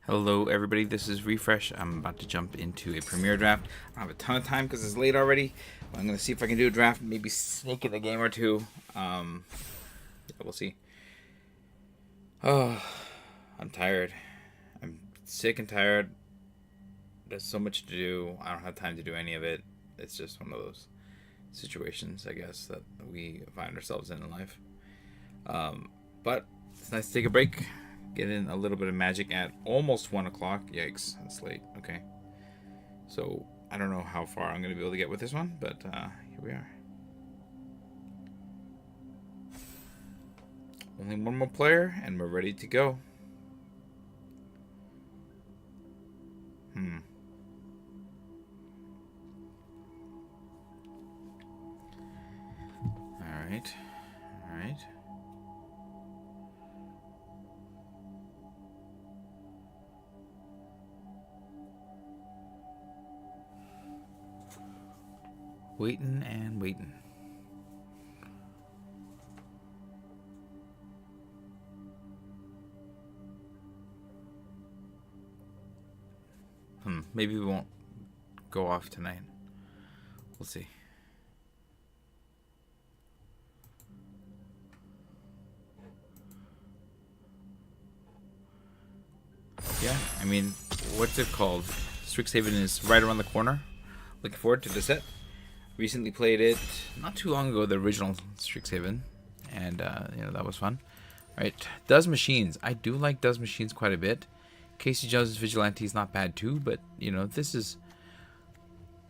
Hello everybody, this is Refresh. I'm about to jump into a premiere draft. I don't have a ton of time because it's late already. But I'm going to see if I can do a draft, maybe sneak in a game or two. Yeah, we'll see. Oh, I'm tired. I'm sick and tired. There's so much to do. I don't have time to do any of it. It's just one of those situations, I guess, that we find ourselves in life. But it's nice to take a break. Get in a little bit of magic at almost 1 o'clock. Yikes, that's late. Okay. So, I don't know how far I'm going to be able to get with this one, but here we are. Only one more player, and we're ready to go. Alright. Alright. Waiting and waiting. Maybe we won't go off tonight. We'll see. Yeah, I mean, what's it called? Strixhaven is right around the corner. Looking forward to the set. Recently played it not too long ago, the original Strixhaven, and that was fun. All right, Does Machines. I do like Does Machines quite a bit. Casey Jones' Vigilante is not bad too, but this is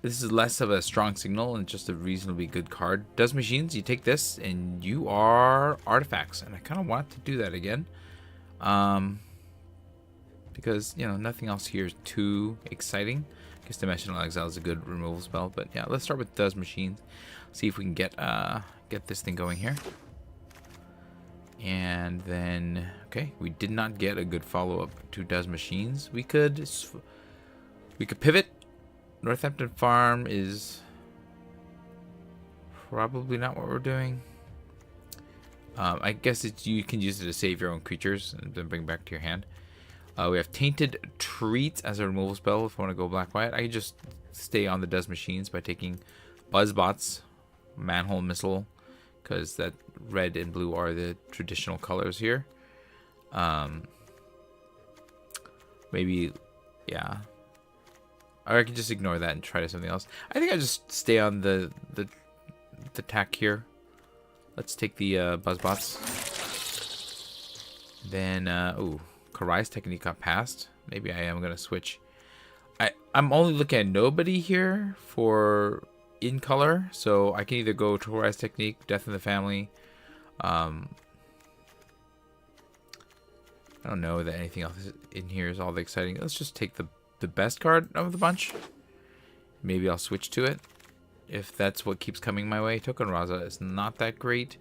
less of a strong signal and just a reasonably good card. Does Machines, you take this and you are artifacts, and I kind of want to do that again, because nothing else here is too exciting. I guess Dimensional Exile is a good removal spell, but yeah, let's start with Does Machines. See if we can get this thing going here. And then, okay, we did not get a good follow-up to Does Machines. We could pivot. Northampton Farm is probably not what we're doing. I guess you can use it to save your own creatures and then bring back to your hand. We have Tainted Treats as a removal spell if I want to go black-white. I can just stay on the Does Machines by taking Buzzbots, Manhole Missile, because that red and blue are the traditional colors here. Maybe, yeah. Or I can just ignore that and try to something else. I think I just stay on the tack here. Let's take the Buzzbots. Then, ooh. Karai's Technique got passed. Maybe I am going to switch. I'm only looking at nobody here for in color, so I can either go to Karai's Technique, Death in the Family. I don't know that anything else in here is all that exciting. Let's just take the best card of the bunch. Maybe I'll switch to it if that's what keeps coming my way. Token Raza is not that great.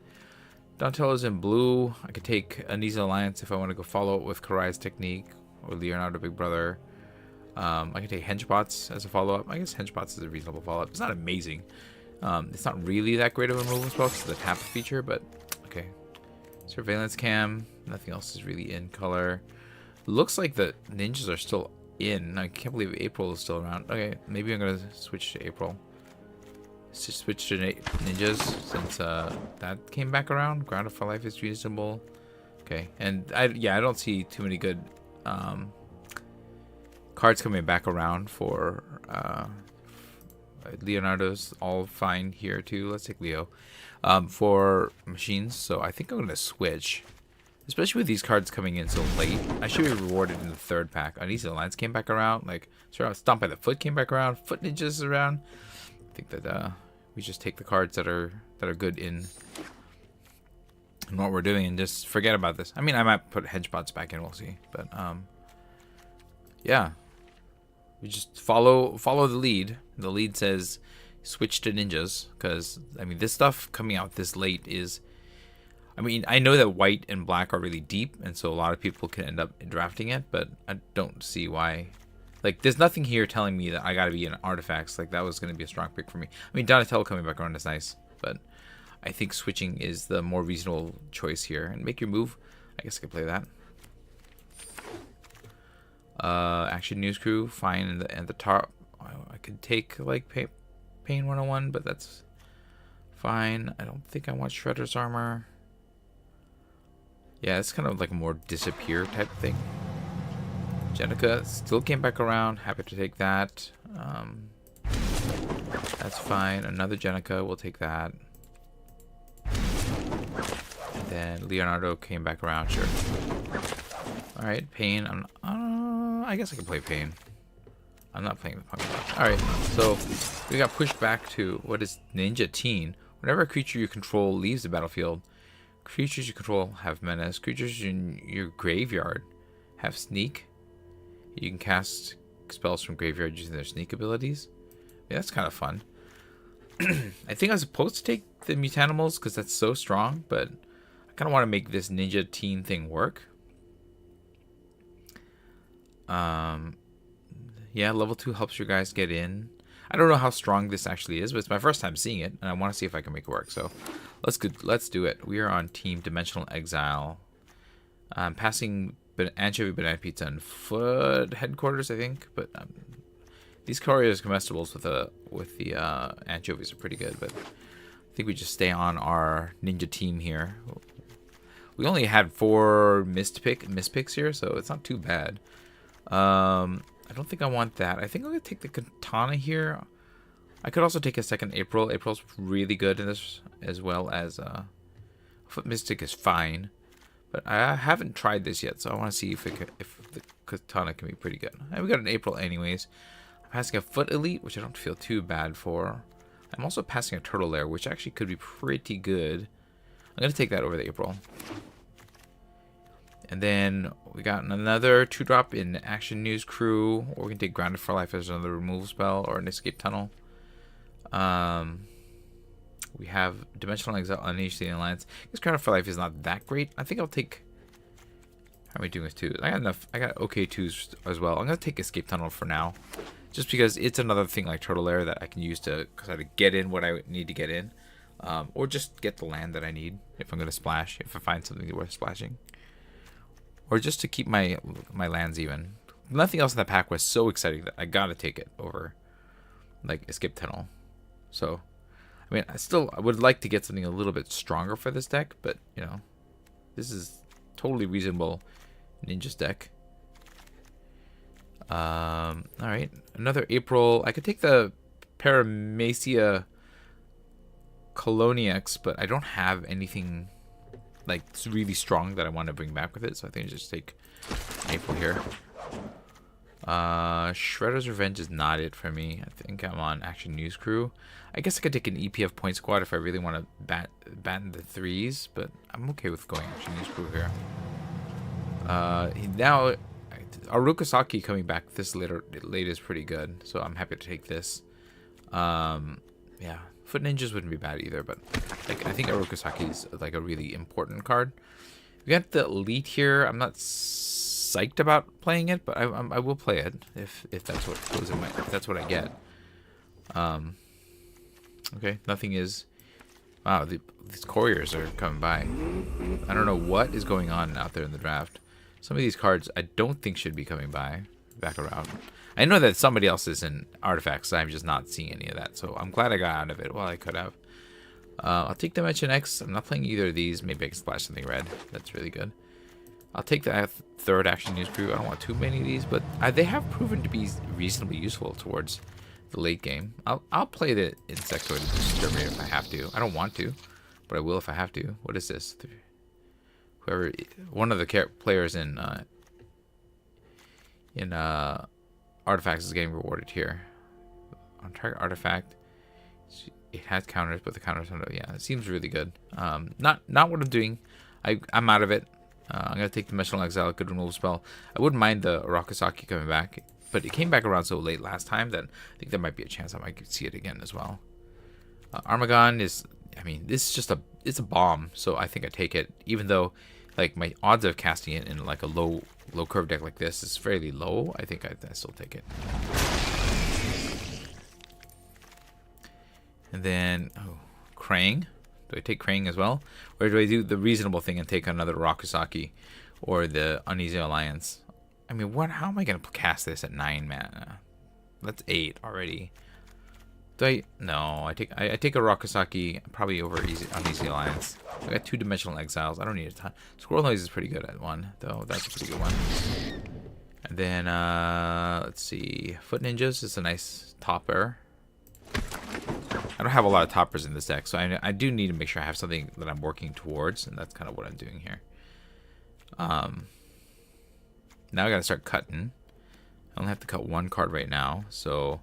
Donatello's in blue. I could take Anisa Alliance if I want to go follow it with Karai's Technique or Leonardo Big Brother. I can take Henchbots as a follow-up. I guess Henchbots is a reasonable follow-up. It's not amazing. It's not really that great of a removal spell because of the tap feature, but okay. Surveillance Cam. Nothing else is really in color. Looks like the ninjas are still in. I can't believe April is still around. Okay, maybe I'm going to switch to April. Just switch to ninjas since that came back around. Grounded for Life is reasonable. Okay, and I don't see too many good cards coming back around for Leonardo's all fine here too. Let's take Leo for machines. So I think I'm gonna switch, especially with these cards coming in so late. I should be rewarded in the third pack. Uneasy Alliance came back around. Like Stomp by the Foot came back around. Foot Ninjas is around. I think that we just take the cards that are good in what we're doing and just forget about this. I mean, I might put Henchbots back in. We'll see. But yeah, we just follow the lead. The lead says switch to ninjas because I mean this stuff coming out this late is. I mean, I know that white and black are really deep, and so a lot of people can end up drafting it, but I don't see why. Like, there's nothing here telling me that I gotta be in artifacts. Like, that was gonna be a strong pick for me. I mean, Donatello coming back around is nice, but I think switching is the more reasonable choice here. And make your move. I guess I could play that. Action News Crew, fine. And the top, I could take like Pain 101, but that's fine. I don't think I want Shredder's armor. Yeah, it's kind of like a more disappear type thing. Jenica still came back around. Happy to take that. That's fine. Another Jenica, we'll take that. And then Leonardo came back around, sure. Alright, Pain. I guess I can play Pain. I'm not playing the Punk Rock. Alright, so we got pushed back to what is Ninja Teen. Whenever a creature you control leaves the battlefield, creatures you control have menace. Creatures in your graveyard have sneak. You can cast spells from graveyard using their sneak abilities. Yeah, that's kind of fun. I think I was supposed to take the Mutanimals because that's so strong, but I kind of want to make this Ninja Teen thing work. Yeah, level 2 helps you guys get in. I don't know how strong this actually is, but it's my first time seeing it, and I want to see if I can make it work. So let's do it. We are on Team Dimensional Exile. Passing Anchovy Banana Pizza and Foot Headquarters, I think. But these Courier's comestibles with the anchovies are pretty good. But I think we just stay on our ninja team here. We only had 4 mispicks here, so it's not too bad. I don't think I want that. I think I'm going to take the Katana here. I could also take a second April. April's really good in this, as well as Foot Mystic is fine. But I haven't tried this yet, so I want to see if the Katana can be pretty good. And we got an April anyways. I'm passing a Foot Elite, which I don't feel too bad for. I'm also passing a Turtle Lair, which actually could be pretty good. I'm going to take that over the April. And then we got another 2-drop in Action News Crew. Or we can take Grounded for Life as another removal spell or an Escape Tunnel. We have Dimensional Exile, Unleash the Alliance. This Grounded for Life is not that great. I think I'll take... How am I doing with 2s? I got enough. I got okay 2s as well. I'm going to take Escape Tunnel for now. Just because it's another thing like Turtle Lair that I can use to kind of get in what I need to get in. Or just get the land that I need if I'm going to splash. If I find something worth splashing. Or just to keep my lands even. Nothing else in that pack was so exciting that I gotta take it over, like, Escape Tunnel. So, I mean, I would like to get something a little bit stronger for this deck, but, you know, this is totally reasonable Ninja's deck. Alright, another April. I could take the Paramacia Coloniax, but I don't have anything... like, it's really strong that I want to bring back with it, so I think I just take April here. Shredder's Revenge is not it for me. I think I'm on Action News Crew. I guess I could take an EPF Point Squad if I really want to batten the 3s, but I'm okay with going Action News Crew here. Now, Arukasaki coming back this late is pretty good, so I'm happy to take this. Yeah. Foot Ninjas wouldn't be bad either, but like I think Arukasaki is like a really important card. We got the Elite here. I'm not psyched about playing it, but I will play it if that's what goes in if that's what I get. Okay, nothing is. Wow, these couriers are coming by. I don't know what is going on out there in the draft. Some of these cards I don't think should be coming back around. I know that somebody else is in Artifacts, so I'm just not seeing any of that. So I'm glad I got out of it. Well, I could have. I'll take Dimension X. I'm not playing either of these. Maybe I can splash something red. That's really good. I'll take the 3rd Action News Crew. I don't want too many of these, but they have proven to be reasonably useful towards the late game. I'll play the Insectoid Exterminator if I have to. I don't want to, but I will if I have to. What is this? Whoever, one of the players in Artifacts is getting rewarded here. On target artifact, it has counters, but the counters don't. Yeah, it seems really good. Not what I'm doing. I'm out of it. I'm gonna take Dimensional Exile, good removal spell. I wouldn't mind the Rakasaki coming back, but it came back around so late last time that I think there might be a chance I might see it again as well. Armagon is, I mean, this is just it's a bomb, so I think I take it, even though like my odds of casting it in like a low curve deck like this is fairly low. I think I still take it. And then Krang. Do I take Krang as well, or do I do the reasonable thing and take another Rakasaki or the Uneasy Alliance? I mean, what? How am I gonna cast this at 9 mana? That's 8 already. Do I? No, I take a Rakasaki probably over on Easy Alliance. I got 2-dimensional exiles. I don't need a ton. Squirrel Noise is pretty good at 1, though. That's a pretty good one. And then let's see, Foot Ninjas is a nice topper. I don't have a lot of toppers in this deck, so I do need to make sure I have something that I'm working towards, and that's kind of what I'm doing here. Now I gotta start cutting. I only have to cut 1 card right now, so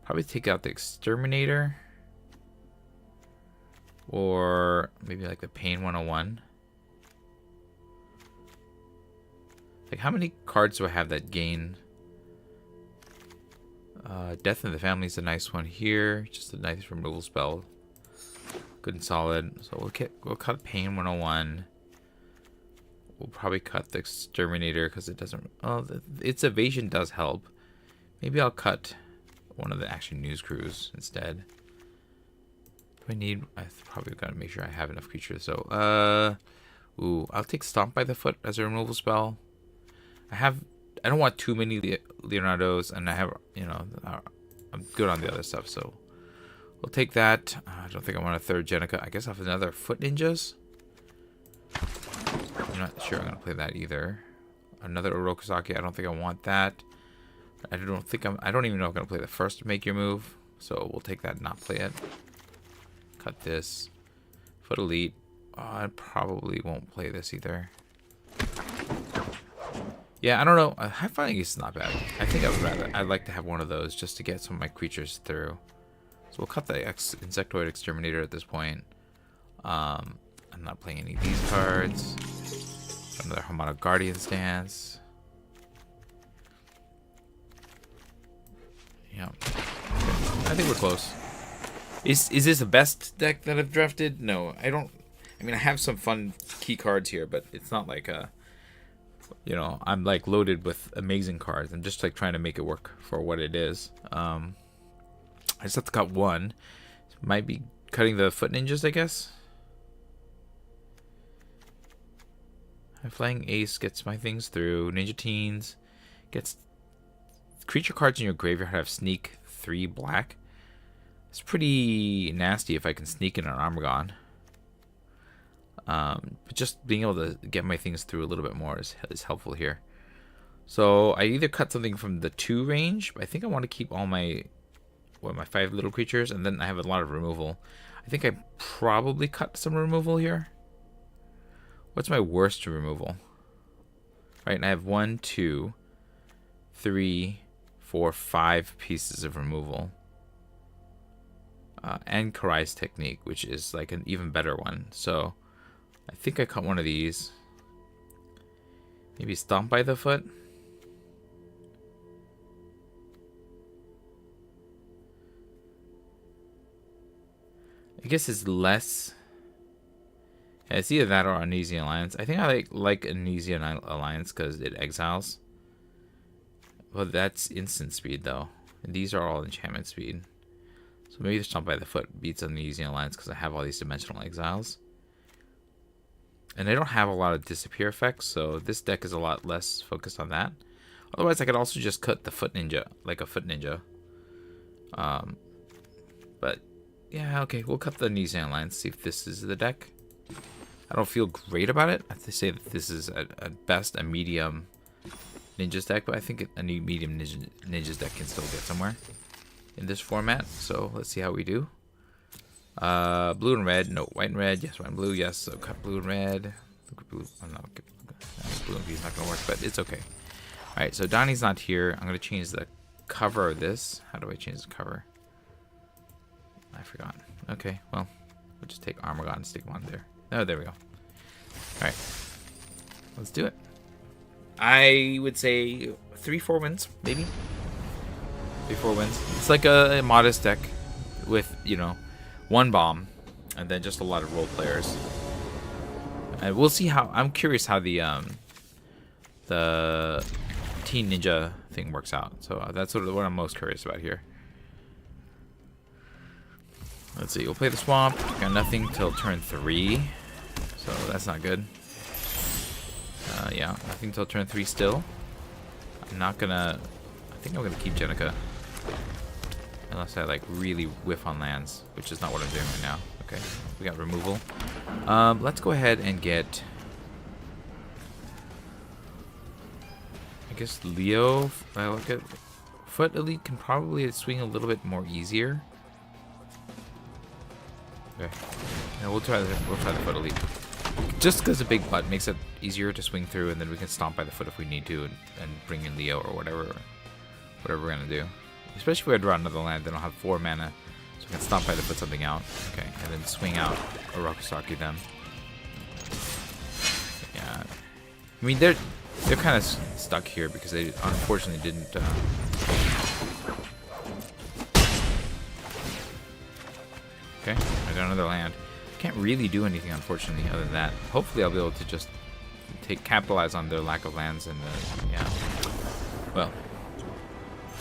probably take out the Exterminator, or maybe like the Pain 101. Like, how many cards do I have that gain? Death in the Family is a nice one here. Just a nice removal spell. Good and solid. So we'll cut Pain 101. We'll probably cut the Exterminator because it doesn't... Oh, its evasion does help. Maybe I'll cut one of the Action News Crews instead. Do I need... I've probably got to make sure I have enough creatures. So, ooh, I'll take Stomp by the Foot as a removal spell. I don't want too many Leonardos, and I have, you know, I'm good on the other stuff, so we'll take that. I don't think I want a 3rd Jenica. I guess I'll have another Foot Ninjas. I'm not sure I'm gonna play that either. Another Orokosaki. I don't think I want that. I don't even know if I'm gonna play the first Make Your Move, so we'll take that and not play it. Cut this. Foot Elite. Oh, I probably won't play this either. Yeah, I don't know. High Flying is not bad. I think I'd like to have one of those just to get some of my creatures through. So we'll cut the Insectoid Exterminator at this point. I'm not playing any of these cards. Another Harmonic Guardian stance. Yeah. Okay. I think we're close. Is this the best deck that I've drafted? No, I don't. I mean, I have some fun key cards here, but it's not like a... You know, I'm like loaded with amazing cards. I'm just like trying to make it work for what it is. I just have to cut 1. Might be cutting the Foot Ninjas, I guess. High Flying Ace gets my things through. Ninja Teens gets creature cards in your graveyard have Sneak 3 black. It's pretty nasty if I can sneak in an Armagon. But just being able to get my things through a little bit more is helpful here. So I either cut something from the 2 range, but I think I want to keep all my 5 little creatures, and then I have a lot of removal. I think I probably cut some removal here. What's my worst removal? Right, and I have 1, 2, 3, 4, 5 pieces of removal. And Karai's Technique, which is like an even better one. So I think I cut one of these. Maybe Stomp by the Foot. I guess it's less. Yeah, it's either that or Uneasy Alliance. I think I like Uneasy Alliance because it exiles. Well, that's instant speed though. And these are all enchantment speed. So maybe the Stomp by the Foot beats Uneasy Alliance because I have all these dimensional exiles. And I don't have a lot of disappear effects, so this deck is a lot less focused on that. Otherwise, I could also just cut the Foot Ninja, like a Foot Ninja. But, yeah, okay, we'll cut the Uneasy Alliance, see if this is the deck. I don't feel great about it. I have to say that this is, at best, a medium Ninjas deck, but I think a medium Ninjas deck can still get somewhere in this format. So, let's see how we do. Blue and red, no, white and red, yes, white and blue, yes, so cut blue and red. Blue, oh no, blue and blue is not going to work, but it's okay. Alright, so Donnie's not here. I'm going to change the cover of this. How do I change the cover? I forgot. Okay, well, we'll just take Armagon and stick him on there. Oh, there we go. Alright, let's do it. I would say 3-4 wins, maybe. 3-4 wins. It's like a modest deck with, you know, 1 bomb, and then just a lot of role players. And we'll see how. I'm curious how the Teen Ninja thing works out. So that's sort of what I'm most curious about here. Let's see. We'll play the Swamp. Got nothing till turn 3, so that's not good. Yeah, nothing till turn 3 still. I'm not gonna... I think I'm gonna keep Jenica. Unless I like really whiff on lands, which is not what I'm doing right now. Okay, we got removal. Let's go ahead and get... I guess Leo... look at... Foot Elite can probably swing a little bit more easier. Okay. Yeah, we'll try the Foot Elite. Just because the big butt makes it easier to swing through, and then we can stomp by the foot if we need to, and bring in Leo or whatever we're gonna do. Especially if we draw another land, then I'll have 4 mana, so I can stomp by the foot something out. Okay, and then swing out a Rokusaki then. Yeah, I mean they're kind of stuck here because they unfortunately didn't. Okay, I got another land. Can't really do anything, unfortunately, other than that. Hopefully, I'll be able to just capitalize on their lack of lands and yeah. Well,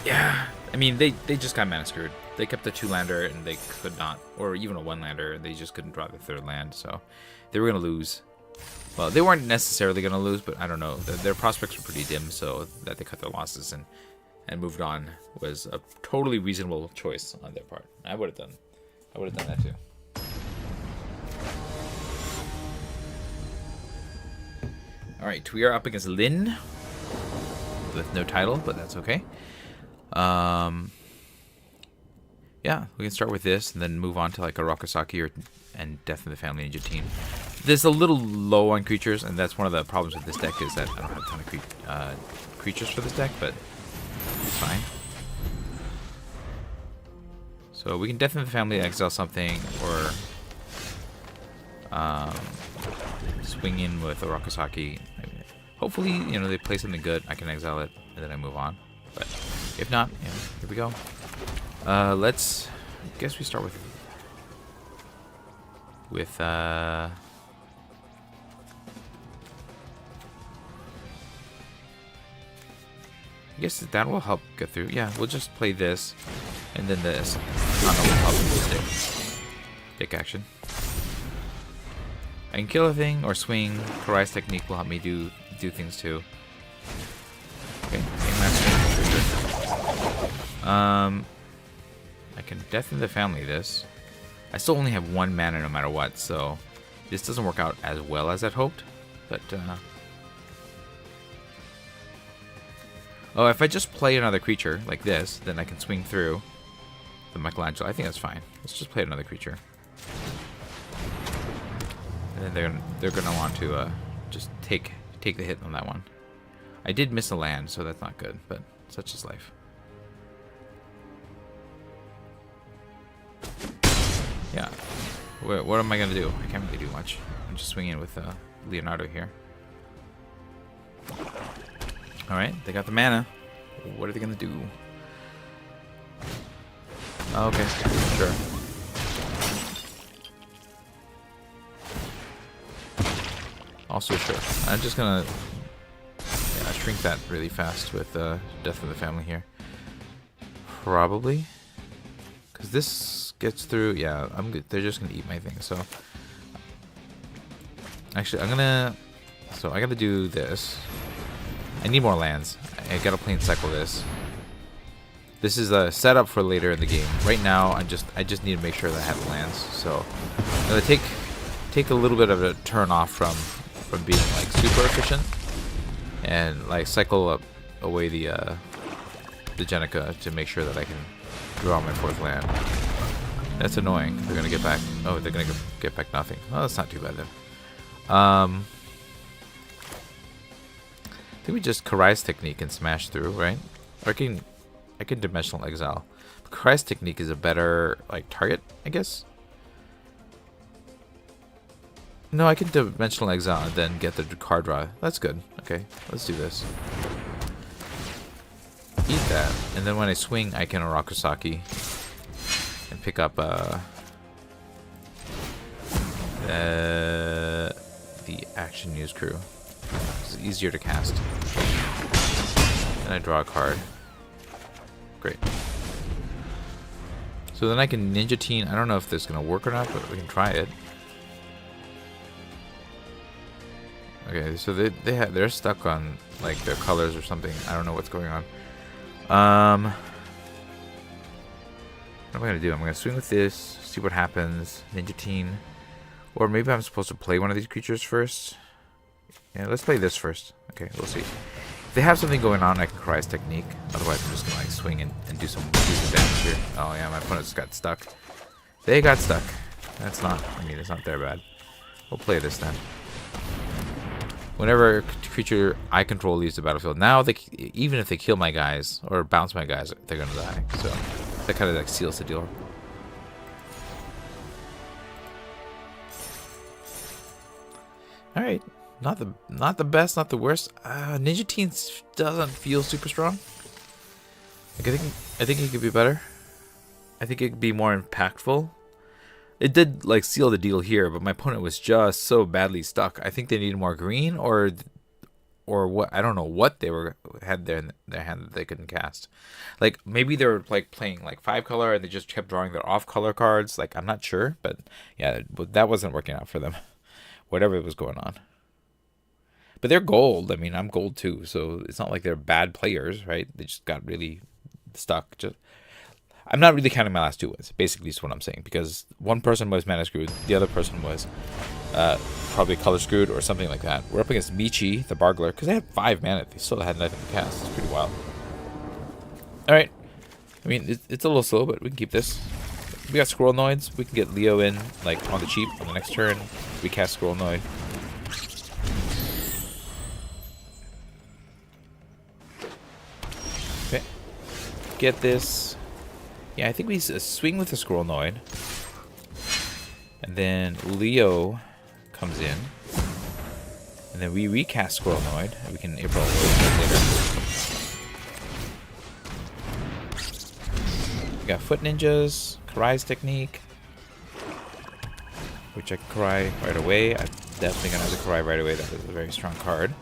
yeah. I mean, they just got mana screwed. They kept the 2-lander and they could not, or even a 1-lander. They just couldn't draw the 3rd land, so they were gonna lose. Well, they weren't necessarily gonna lose, but I don't know. Their prospects were pretty dim, so that they cut their losses and moved on was a totally reasonable choice on their part. I would have done that too. Alright, we are up against Lin with no title, but that's okay. Yeah, we can start with this and then move on to like a Rokusaki and Death in the Family Ninja Team. There's a little low on creatures, and that's one of the problems with this deck is that I don't have a ton of creatures for this deck, but it's fine. So we can Death in the Family exile something, or swing in with a Rokusaki. I mean, hopefully, you know, they play something good. I can exile it, and then I move on. But if not, you know, here we go. Let's... I guess we start with I guess that will help get through. Yeah, we'll just play this, and then this. Will help with stick action. I can kill a thing or swing. Karai's technique will help me do things too. Okay, I can Death in the Family this. I still only have 1 mana no matter what, so this doesn't work out as well as I'd hoped. But oh, if I just play another creature like this, then I can swing through the Michelangelo. I think that's fine. Let's just play another creature. And then they're gonna want to just take the hit on that one. I did miss a land, so that's not good, but such is life. Yeah. What am I gonna do? I can't really do much. I'm just swinging with Leonardo here. All right, they got the mana. What are they gonna do? Oh, okay, sure. Also sure. I'm just gonna shrink that really fast with Death of the Family here. Probably. Because this gets through. Yeah, I'm good. They're just gonna eat my thing. So actually, I'm gonna. So I gotta do this. I need more lands. I gotta plain cycle this. This is a setup for later in the game. Right now, I just need to make sure that I have lands. So I'm gonna take a little bit of a turn off from being like super efficient, and like cycle away the Jenica to make sure that I can draw my 4th land. That's annoying. They're gonna get back. Oh, they're gonna get back nothing. Oh, that's not too bad then. I think we just Karai's technique and smash through, right? Or I can Dimensional Exile. But Karai's technique is a better like target, I guess. No, I can Dimensional Exile and then get the card draw. That's good. Okay, let's do this. Eat that, and then when I swing, I can Rokusaki and pick up the Action News Crew. It's easier to cast. And I draw a card. Great. So then I can Ninja Teen. I don't know if this is gonna work or not, but we can try it. Okay, so they're stuck on like their colors or something. I don't know what's going on. What am I gonna do? I'm gonna swing with this, see what happens. Ninja Teen, or maybe I'm supposed to play one of these creatures first. Yeah, let's play this first. Okay, we'll see. If they have something going on, I can Karai's technique. Otherwise, I'm just gonna like swing and do some damage here. Oh yeah, my opponent just got stuck. They got stuck. That's not. I mean, it's not their bad. We'll play this then. Whenever a creature I control leaves the battlefield, now even if they kill my guys or bounce my guys, they're gonna die. So that kind of like seals the deal. All right, not the best, not the worst. Ninja Teen doesn't feel super strong. Like I think it could be better. I think it could be more impactful. It did like seal the deal here, but my opponent was just so badly stuck. I think they needed more green or what. I don't know what they had there in their hand that they couldn't cast. Like maybe they were like playing like 5-color and they just kept drawing their off-color cards. Like I'm not sure, but yeah, that wasn't working out for them. Whatever was going on. But they're gold. I mean, I'm gold too, so it's not like they're bad players, right? They just got really stuck. I'm not really counting my last 2 wins, basically is what I'm saying, because one person was mana screwed, the other person was probably color screwed or something like that. We're up against Michi, the Bargler, because they had 5 mana, they still had nothing to cast. It's pretty wild. Alright, I mean, it's a little slow, but we can keep this. We got Squirrel Noids, we can get Leo in, like, on the cheap, on the next turn, we cast Squirrel Noid. Okay, get this. Yeah, I think we swing with the Squirrel Noid. And then Leo comes in. And then we recast Squirrel Noid. And we can April later. We got Foot Ninjas, Karai's technique. Which I can Karai right away. I'm definitely going to have to Karai right away. That is a very strong card.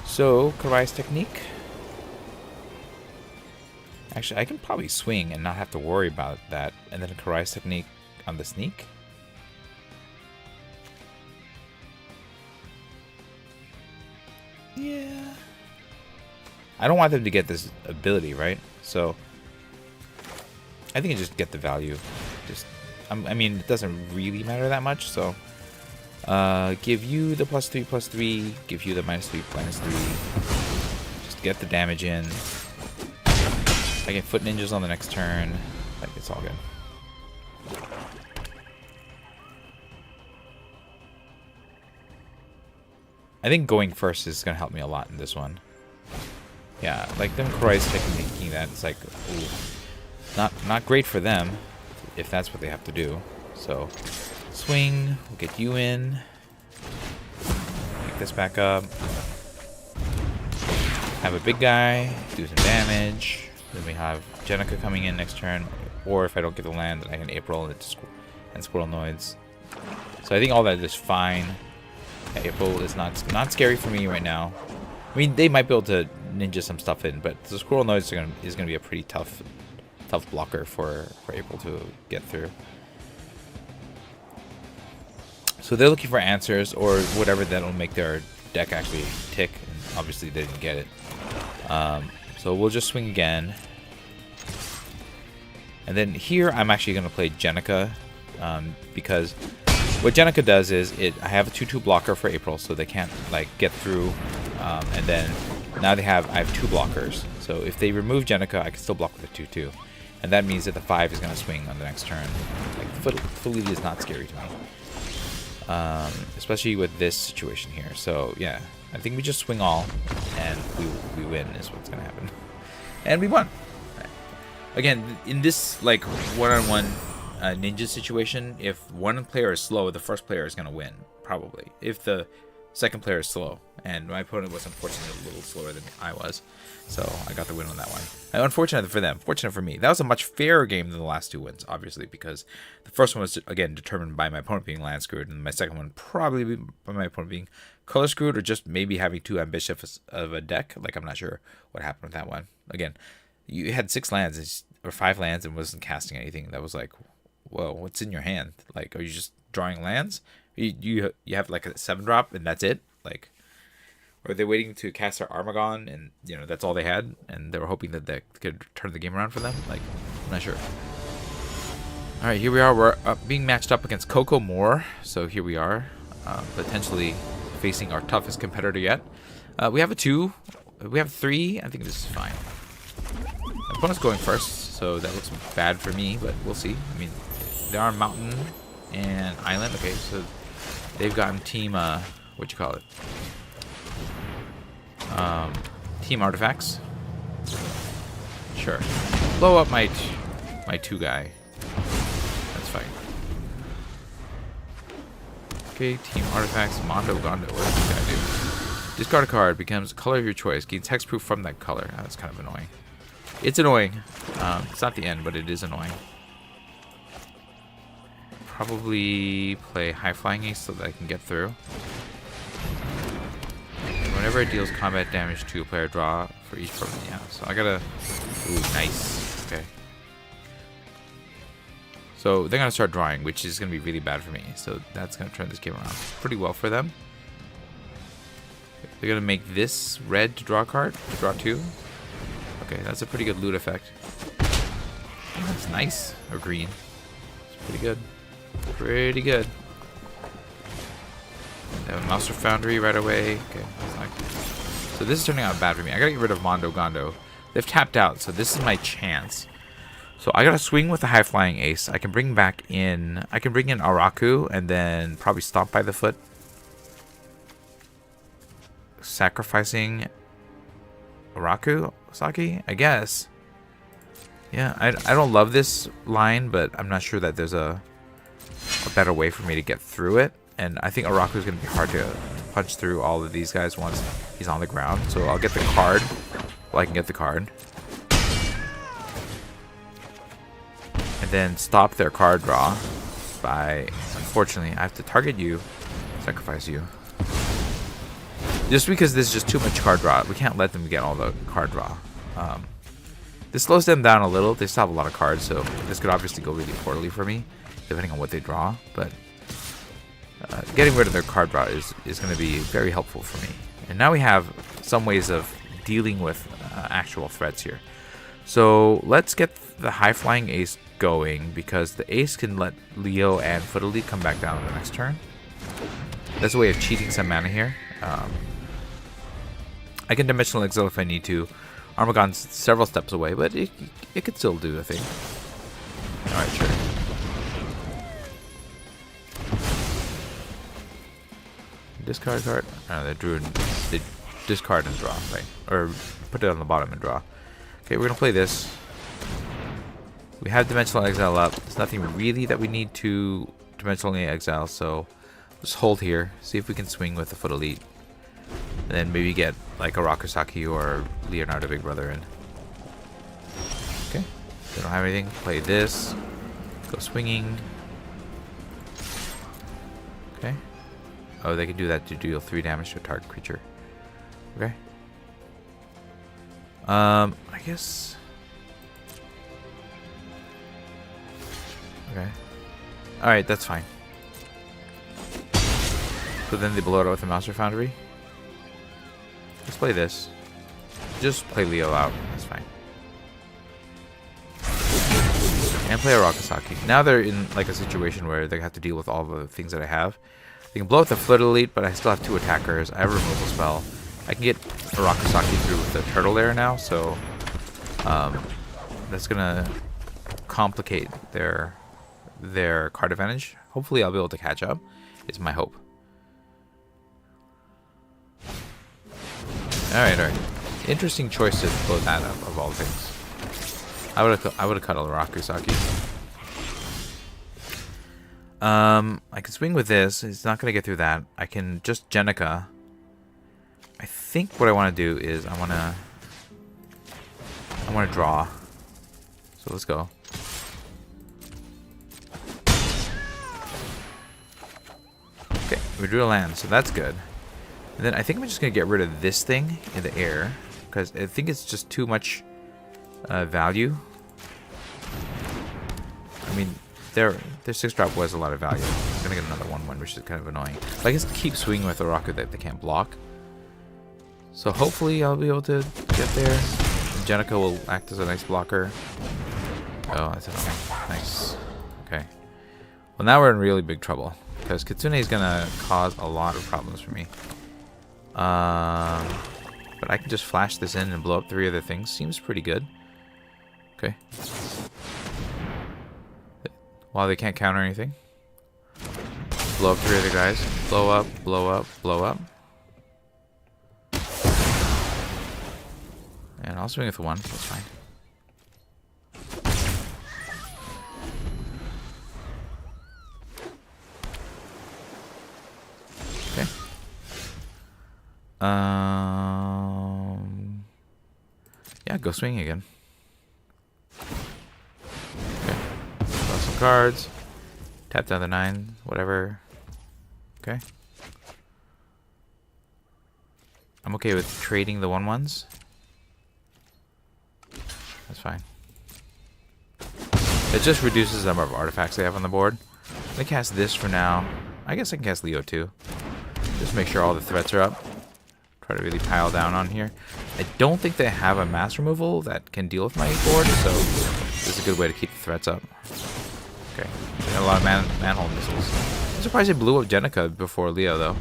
So, Karai's technique. Actually, I can probably swing and not have to worry about that. And then a Karai's technique on the sneak. Yeah. I don't want them to get this ability, right? So, I think I just get the value. I mean, it doesn't really matter that much, so. Give you the +3/+3. Give you the -3/-3. Just get the damage in. I get Foot Ninjas on the next turn. Like, it's all good. I think going first is going to help me a lot in this one. Yeah, like them Karai's techniquing that, it's like, ooh, not great for them, if that's what they have to do. So, swing, we'll get you in. Pick this back up. Have a big guy, do some damage. Then we have Jenica coming in next turn, or if I don't get the land, then I can April and Squirrel Noids. So I think all that is fine. April is not scary for me right now. I mean, they might be able to ninja some stuff in, but the Squirrel Noids is gonna be a pretty tough blocker for April to get through. So they're looking for answers or whatever that'll make their deck actually tick. And obviously they didn't get it. So we'll just swing again. And then here I'm actually going to play Jenica, because what Jenica does is I have a 2/2 blocker for April, so they can't like get through. And then now I have 2 blockers. So if they remove Jenica, I can still block with a 2/2. And that means that the 5 is going to swing on the next turn. Like Foot Lead is not scary to me. Especially with this situation here. So yeah, I think we just swing all, and we win is what's gonna happen, and we won. Again, in this like one-on-one ninja situation, if one player is slow, the first player is gonna win probably. If the second player is slow, and my opponent was unfortunately a little slower than I was, so I got the win on that one. Unfortunate for them, fortunate for me. That was a much fairer game than the last 2 wins, obviously, because the first one was again determined by my opponent being land screwed, and my second one probably by my opponent being color screwed, or just maybe having too ambitious of a deck. Like I'm not sure what happened with that one. Again, you had 6 lands or 5 lands and wasn't casting anything. That was like, whoa, what's in your hand? Like, are you just drawing lands? You have like a 7-drop and that's it? Like, Or are they waiting to cast their Armagon and, you know, that's all they had? And they were hoping that that could turn the game around for them? Like, I'm not sure. Alright, here we are. We're being matched up against Coco Moore. So here we are, potentially facing our toughest competitor yet. We have a 2. We have 3. I think this is fine. My opponent's going first, so that looks bad for me, but we'll see. I mean, they are mountain and island. Okay, so they've gotten team, what you call it? Team artifacts. Sure. Blow up my 2 guy. That's fine. Okay, team artifacts. Mondo Gondo. What does this guy do? Discard a card. Becomes a color of your choice. Gain hexproof from that color. Oh, that's kind of annoying. It's annoying. It's not the end, but it is annoying. Probably play High Flying Ace so that I can get through. Whenever it deals combat damage to a player, draw for each permanent. Yeah, so I gotta... Ooh, nice. Okay. So they're gonna start drawing, which is gonna be really bad for me. So that's gonna turn this game around pretty well for them. They're gonna make this red to draw a card, to draw 2. Okay, that's a pretty good loot effect. Oh, that's nice. Or green. It's pretty good. Pretty good. They have a Master Foundry right away. Okay, that's not good. So this is turning out bad for me. I gotta get rid of Mondo Gondo. They've tapped out, so this is my chance. So I gotta swing with the High Flying Ace. I can bring back in... I can bring in Araku and then probably Stomp by the Foot. Sacrificing Araku Saki, I guess. Yeah, I don't love this line, but I'm not sure that there's a better way for me to get through it. And I think Araku is going to be hard to punch through all of these guys once he's on the ground. So I'll get the card. Well, I can get the card. And then stop their card draw by, unfortunately, I have to target you, sacrifice you. Just because there's just too much card draw. We can't let them get all the card draw. This slows them down a little. They still have a lot of cards, so this could obviously go really poorly for me, depending on what they draw. But getting rid of their card draw is going to be very helpful for me. And now we have some ways of dealing with actual threats here. So let's get the High Flying Ace going, because the Ace can let Leo and Foot Elite come back down on the next turn. That's a way of cheating some mana here. I can Dimensional Exile if I need to. Armagon's several steps away, but it could still do a thing. Alright, sure. Discard card? No, they discard and draw, right? Or put it on the bottom and draw. Okay, we're gonna play this. We have Dimensional Exile up. There's nothing really that we need to Dimensionally Exile, so just hold here. See if we can swing with the Foot Elite. And then maybe get like a Rakusaki or Leonardo Big Brother in. Okay. They don't have anything. Play this. Go swinging. Okay. Oh, they can do that to deal 3 damage to a target creature. Okay. I guess. Okay. Alright, that's fine. So then they blow it out with a Master Foundry. Let's play this. Just play Leo out. That's fine. And play a Rakasaki. Now they're in like a situation where they have to deal with all the things that I have. They can blow up the Foot Elite, but I still have 2 attackers. I have a removal spell. I can get a Rakasaki through with the Turtle Lair now, so that's gonna complicate their card advantage. Hopefully I'll be able to catch up. It's my hope. Alright. Interesting choice to blow that up, of all things. I would have cut a Rakusaki. I can swing with this. It's not going to get through that. I can just Jenica. I think what I want to do is I want to draw. So let's go. Okay, we drew a land, so that's good. And then I think I'm just going to get rid of this thing in the air, because I think it's just too much value. I mean, their 6-drop was a lot of value. I'm going to get another 1/1, which is kind of annoying. But I guess keep swinging with Oraku that they can't block. So hopefully I'll be able to get there. Jenica will act as a nice blocker. Oh, that's nice. Okay. Well, now we're in really big trouble because Kitsune is gonna cause a lot of problems for me. But I can just flash this in and blow up 3 other things. Seems pretty good. Okay. While they can't counter anything. Blow up 3 other guys. Blow up, blow up, blow up. And I'll swing with 1. That's fine. Okay. Yeah, go swing again. Okay. Draw some cards. Tap down the 9, whatever. Okay. I'm okay with trading the 1/1s. That's fine. It just reduces the number of artifacts they have on the board. I'm gonna cast this for now. I guess I can cast Leo too. Just make sure all the threats are up. Try to really pile down on here. I don't think they have a mass removal that can deal with my board, so this is a good way to keep the threats up. Okay. Got a lot of manhole missiles. I'm surprised they blew up Jenica before Leo though.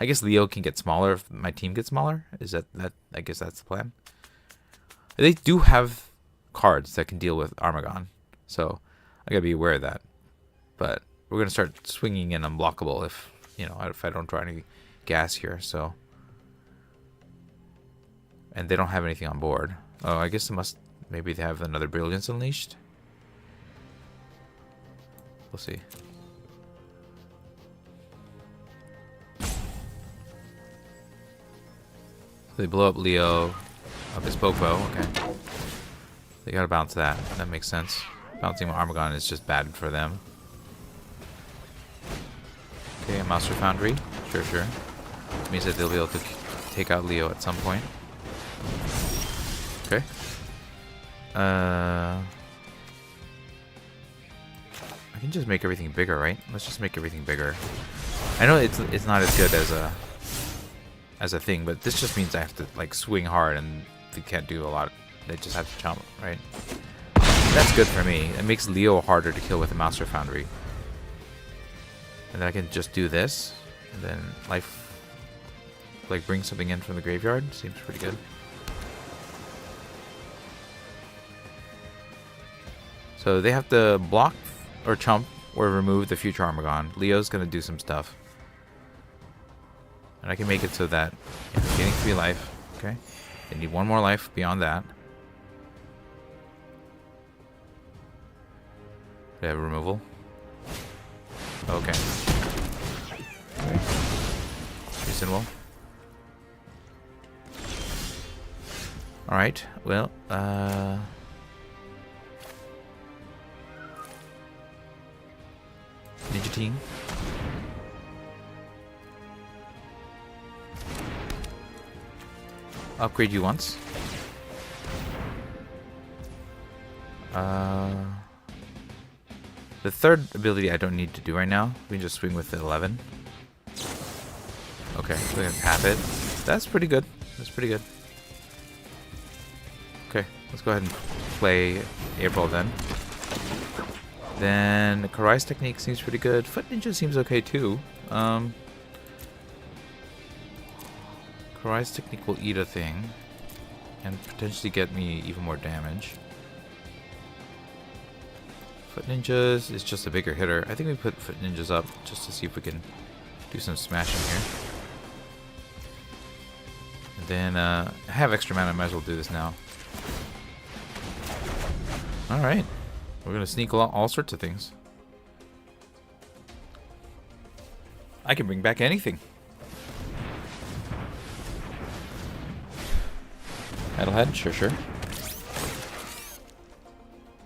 I guess Leo can get smaller if my team gets smaller. Is that I guess that's the plan. They do have cards that can deal with Armagon, so I gotta be aware of that. But we're gonna start swinging in unblockable if if I don't draw any gas here. So, and they don't have anything on board. Oh, I guess maybe they have another Brilliance Unleashed. We'll see. They blow up Leo, up his Popo. Okay. They gotta bounce that. That makes sense. Bouncing Armagon is just bad for them. Okay, a Master Foundry. Sure. Means that they'll be able to take out Leo at some point. Okay. I can just make everything bigger, right? Let's just make everything bigger. I know it's not as good as a thing, but this just means I have to like swing hard and they can't do a lot. They just have to jump, right? That's good for me. It makes Leo harder to kill with a Master Foundry. And then I can just do this, and then bring something in from the graveyard. Seems pretty good. So they have to block or chump or remove the future Armagon. Leo's gonna do some stuff. And I can make it so that gaining 3 life. Okay. They need 1 more life beyond that. They have removal. Okay. Reasonable. Alright, well, Ninja Team. Upgrade you once. The third ability I don't need to do right now. We can just swing with the 11. Okay, we're gonna tap it. That's pretty good. That's pretty good. Okay, let's go ahead and play April then. Then Karai's technique seems pretty good. Foot Ninja seems okay too. Karai's technique will eat a thing and potentially get me even more damage. Foot Ninjas is just a bigger hitter. I think we put Foot Ninjas up just to see if we can do some smashing here. And then I have extra mana, I might as well do this now. Alright. We're gonna sneak all sorts of things. I can bring back anything. Metalhead, sure.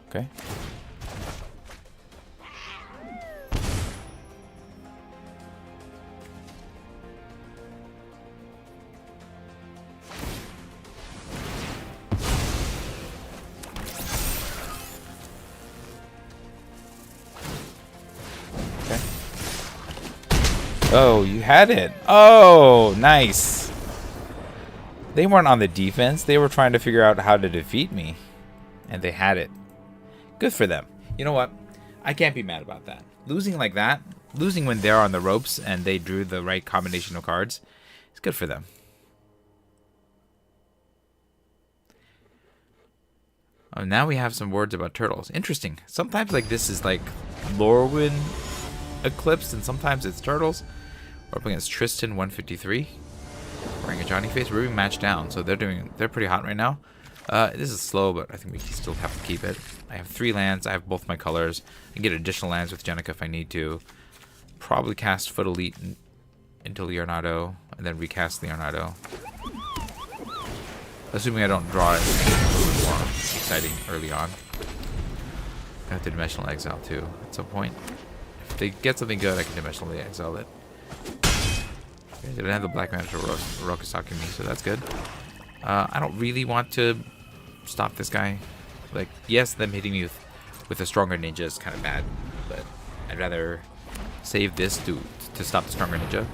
Okay. Oh, you had it. Oh, nice. They weren't on the defense. They were trying to figure out how to defeat me. And they had it. Good for them. You know what? I can't be mad about that. Losing like that, losing when they're on the ropes and they drew the right combination of cards, it's good for them. Oh, now we have some words about turtles. Interesting. Sometimes like this is like Lorwyn Eclipse, and sometimes it's turtles. We're up against Tristan 153. Wearing a Johnny face. We're being matched down, so they're pretty hot right now. This is slow, but I think we still have to keep it. I have 3 lands. I have both my colors. I can get additional lands with Jenica if I need to. Probably cast Foot Elite into Leonardo, and then recast Leonardo. Assuming I don't draw anything a little bit more exciting early on. I have to Dimensional Exile too at some point. If they get something good, I can Dimensionally Exile it. Okay, they don't have the black mana to Rokisaki me, so that's good. I don't really want to stop this guy. Like, yes, them hitting me with a stronger ninja is kind of bad, but I'd rather save this to stop the stronger ninja.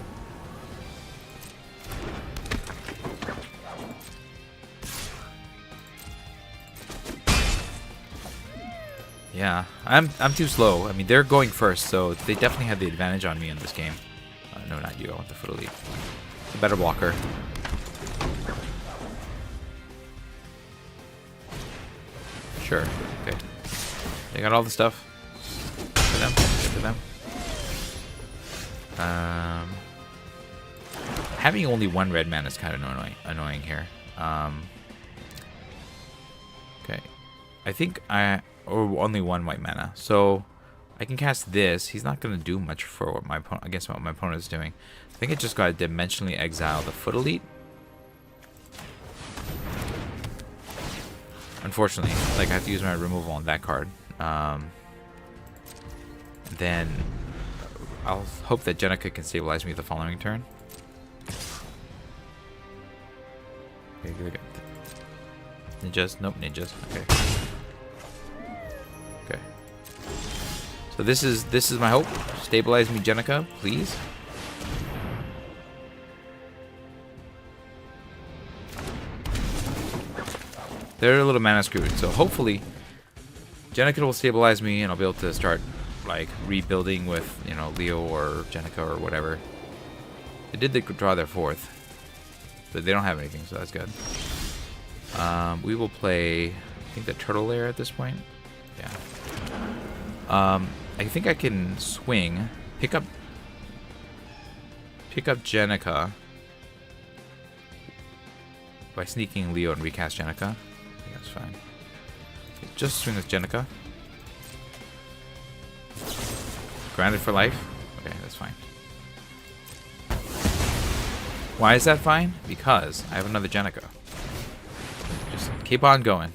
Yeah, I'm too slow. I mean, they're going first, so they definitely have the advantage on me in this game. No, not you. I want the Foot Elite. It's a better blocker. Sure. Okay. They got all the stuff. For them. Good for them. Having only 1 red mana is kind of annoying here. Okay. I think or only 1 white mana. So I can cast this. He's not going to do much for what my opponent, I guess what my opponent is doing. I think I just got to dimensionally exile the Foot Elite. Unfortunately, like I have to use my removal on that card. Then I'll hope that Jenica can stabilize me the following turn. Okay, here we go. Ninjas? Nope, ninjas. Okay. Okay. So this is my hope. Stabilize me, Jenica, please. They're a little mana screwed, so hopefully Jenica will stabilize me and I'll be able to start like rebuilding with, you know, Leo or Jenica or whatever. They did draw their 4th, but they don't have anything, so that's good. We will play, I think, the Turtle Lair at this point. Yeah. I think I can swing, pick up Jenica by sneaking Leo and recast Jenica. I think that's fine. Okay, just swing with Jenica. Grounded for life. Okay, that's fine. Why is that fine? Because I have another Jenica. Just keep on going.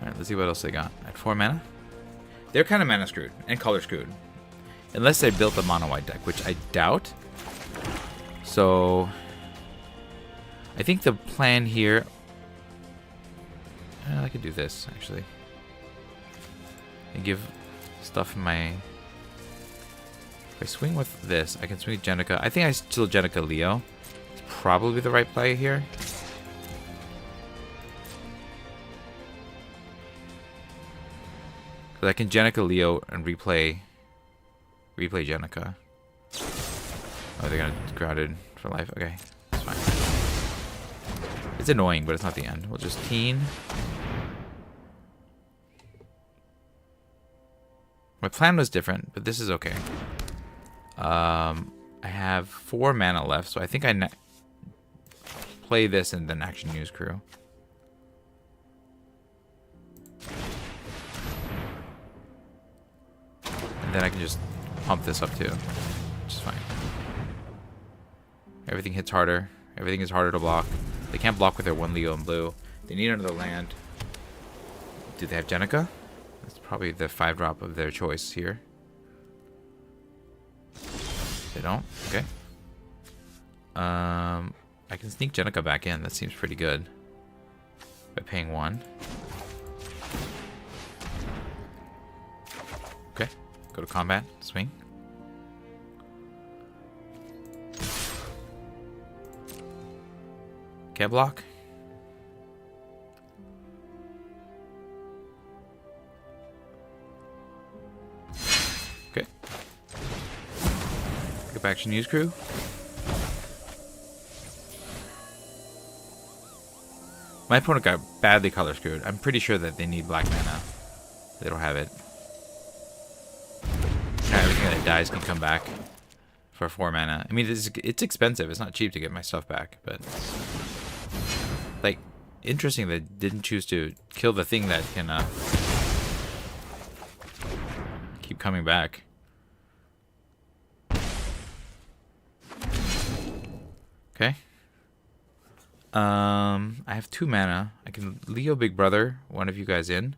Alright, let's see what else they got. At 4 mana? They're kind of mana screwed and color screwed. Unless they built a mono white deck, which I doubt. So I think the plan here, I could do this actually. And give stuff in my, if I swing with this, I can swing with Jenica. I think I still Jenica Leo. It's probably the right play here. But I can Jenica Leo and replay Jenica. Oh, they're gonna grounded for life. Okay, that's fine. It's annoying, but it's not the end. We'll just teen. My plan was different, but this is okay. I have 4 mana left, so I think I play this and then Action News Crew. And then I can just pump this up too, which is fine. Everything hits harder. Everything is harder to block. They can't block with their 1 Leo in blue. They need another land. Do they have Jenica? That's probably the 5-drop of their choice here. They don't? Okay. I can sneak Jenica back in. That seems pretty good. By paying 1. Okay. Go to combat. Swing. Can't block. Okay. Get back to news crew. My opponent got badly color screwed. I'm pretty sure that they need black mana. They don't have it. Now everything that dies can come back for 4 mana. I mean, it's expensive. It's not cheap to get my stuff back, but like, interesting they didn't choose to kill the thing that can keep coming back. Okay. I have 2 mana. I can Leo Big Brother one of you guys in.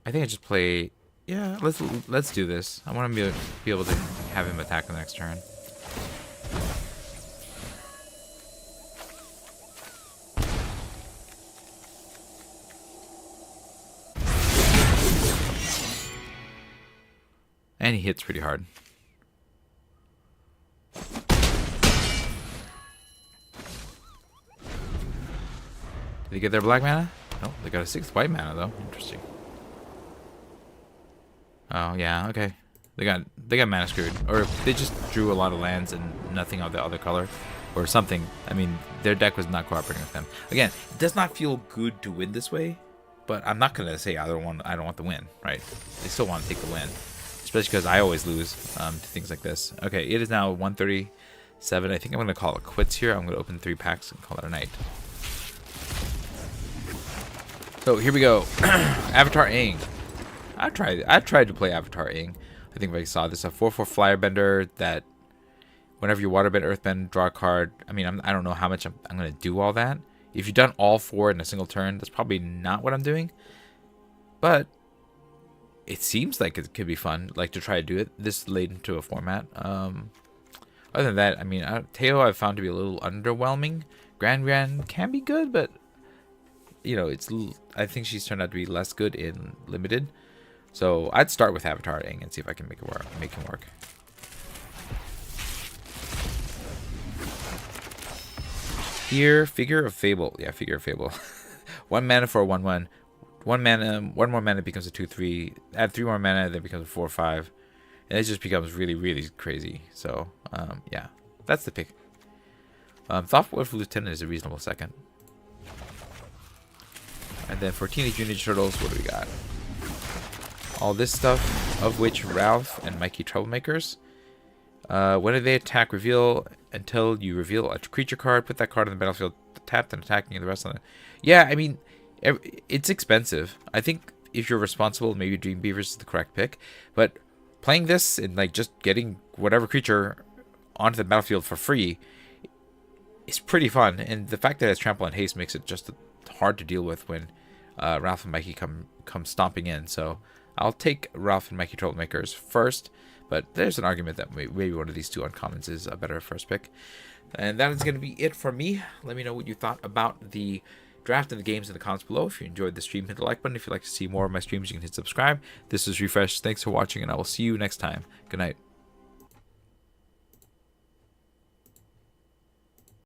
I think I just play. Yeah, let's do this. I want to be able to have him attack the next turn. And he hits pretty hard. Did they get their black mana? No, they got a 6th white mana though. Interesting. Oh yeah, okay. They got mana screwed, or they just drew a lot of lands and nothing of the other color, or something. I mean, their deck was not cooperating with them. Again, it does not feel good to win this way, but I'm not gonna say I don't want the win, right? They still want to take the win, especially because I always lose to things like this. Okay, it is now 1:37. I think I'm gonna call it quits here. I'm gonna open 3 packs and call it a night. So here we go. Avatar Aang. I tried to play Avatar Aang. I think if I saw this, a 4/4 Flyerbender that whenever you waterbend, earthbend, draw a card. I mean, I don't know how much I'm going to do all that. If you've done all 4 in a single turn, that's probably not what I'm doing. But it seems like it could be fun, like to try to do it this late into a format. Other than that, I mean, Teo I've found to be a little underwhelming. Gran can be good, but you know, I think she's turned out to be less good in limited. So I'd start with Avatar Aang and see if I can make him work. Here, Figure of Fable. Yeah, Figure of Fable. 1 mana for a 1/1. 1 more mana becomes a 2/3. Add 3 more mana, then becomes a 4/5. And it just becomes really, really crazy. So, yeah, that's the pick. Thoughtful Lieutenant is a reasonable second. And then for Teenage Mutant Ninja Turtles, what do we got? All this stuff, of which Ralph and Mikey Troublemakers. When they attack, reveal until you reveal a creature card. Put that card on the battlefield tapped and attacking the rest of it. Yeah, I mean, it's expensive. I think if you're responsible, maybe Dreambeavers is the correct pick. But playing this and like just getting whatever creature onto the battlefield for free is pretty fun. And the fact that it's trample and haste makes it just hard to deal with when Ralph and Mikey come stomping in. So I'll take Ralph and Mikey Troublemakers first, but there's an argument that maybe one of these 2 uncommons is a better first pick. And that is going to be it for me. Let me know what you thought about the draft and the games in the comments below. If you enjoyed the stream, hit the like button. If you'd like to see more of my streams, you can hit subscribe. This is Refresh. Thanks for watching, and I will see you next time. Good night.